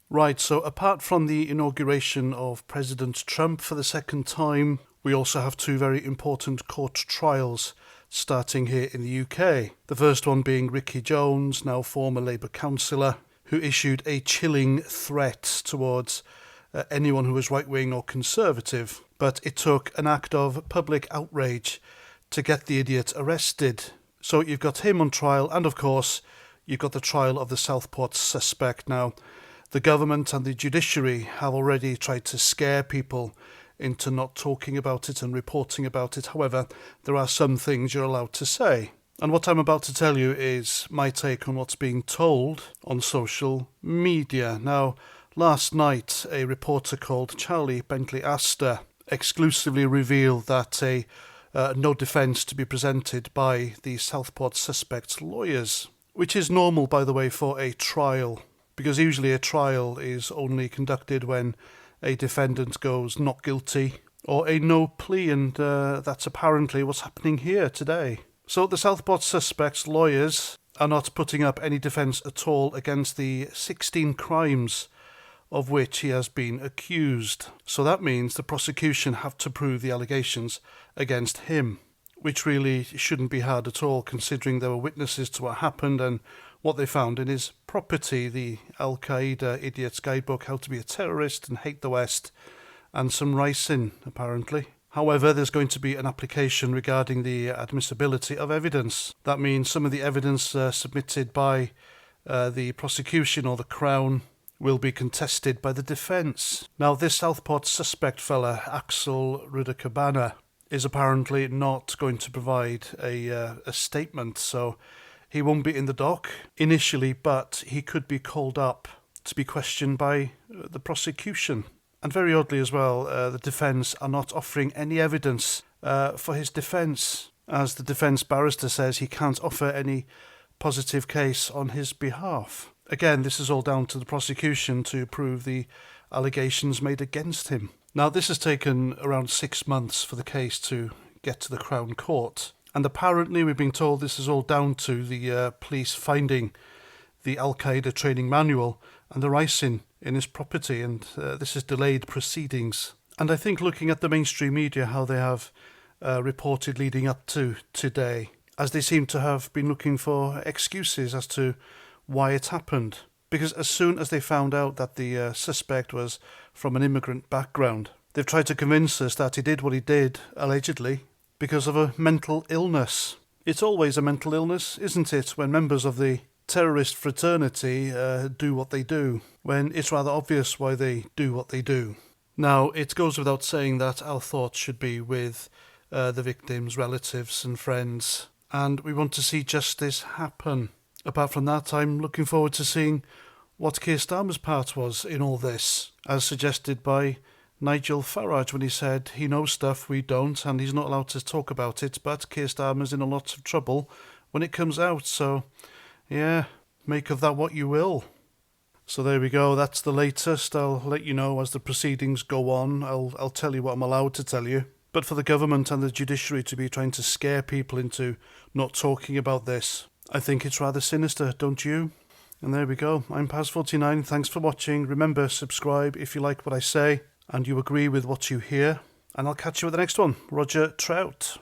Right, so apart from the inauguration of President Trump for the second time, we also have two very important court trials starting here in the UK. The first one being Ricky Jones, now former Labour councillor, who issued a chilling threat towards anyone who was right-wing or conservative. But it took an act of public outrage to get the idiot arrested. So you've got him on trial, and of course, you've got the trial of the Southport suspect. Now, the government and the judiciary have already tried to scare people into not talking about it and reporting about it. However, there are some things you're allowed to say. And what I'm about to tell you is my take on what's being told on social media. Now, last night, a reporter called Charlie Bentley Astor exclusively revealed that no defence to be presented by the Southport suspect's lawyers, which is normal, by the way, for a trial, because usually a trial is only conducted when a defendant goes not guilty or a no plea, and that's apparently what's happening here today. So the Southport suspect's lawyers are not putting up any defence at all against the 16 crimes of which he has been accused. So that means the prosecution have to prove the allegations against him, which really shouldn't be hard at all, considering there were witnesses to what happened and what they found in his property, the Al-Qaeda Idiot's Guidebook, How to be a Terrorist and Hate the West, and some ricin, apparently. However, there's going to be an application regarding the admissibility of evidence. That means some of the evidence submitted by the prosecution or the Crown will be contested by the defence. Now, this Southport suspect fella, Axel Rudakabana, is apparently not going to provide a statement, so he won't be in the dock initially, but he could be called up to be questioned by the prosecution. And very oddly as well, the defence are not offering any evidence for his defence. As the defence barrister says, he can't offer any positive case on his behalf. Again, this is all down to the prosecution to prove the allegations made against him. Now, this has taken around 6 months for the case to get to the Crown Court. And apparently we've been told this is all down to the police finding the Al-Qaeda training manual and the ricin in his property, and this has delayed proceedings. And I think looking at the mainstream media, how they have reported leading up to today, as they seem to have been looking for excuses as to why it happened. Because as soon as they found out that the suspect was from an immigrant background, they've tried to convince us that he did what he did, allegedly, because of a mental illness. It's always a mental illness, isn't it, when members of the terrorist fraternity do what they do, when it's rather obvious why they do what they do. Now, it goes without saying that our thoughts should be with the victims' relatives and friends, and we want to see justice happen. Apart from that, I'm looking forward to seeing what Keir Starmer's part was in all this, as suggested by Nigel Farage when he said he knows stuff we don't and he's not allowed to talk about it, but Keir Starmer's in a lot of trouble when it comes out, so yeah, make of that what you will. So there we go, that's the latest. I'll let you know as the proceedings go on. I'll tell you what I'm allowed to tell you. But for the government and the judiciary to be trying to scare people into not talking about this, I think it's rather sinister, don't you? And there we go. I'm Paz49. Thanks for watching. Remember, subscribe if you like what I say and you agree with what you hear. And I'll catch you at the next one. Roger Trout.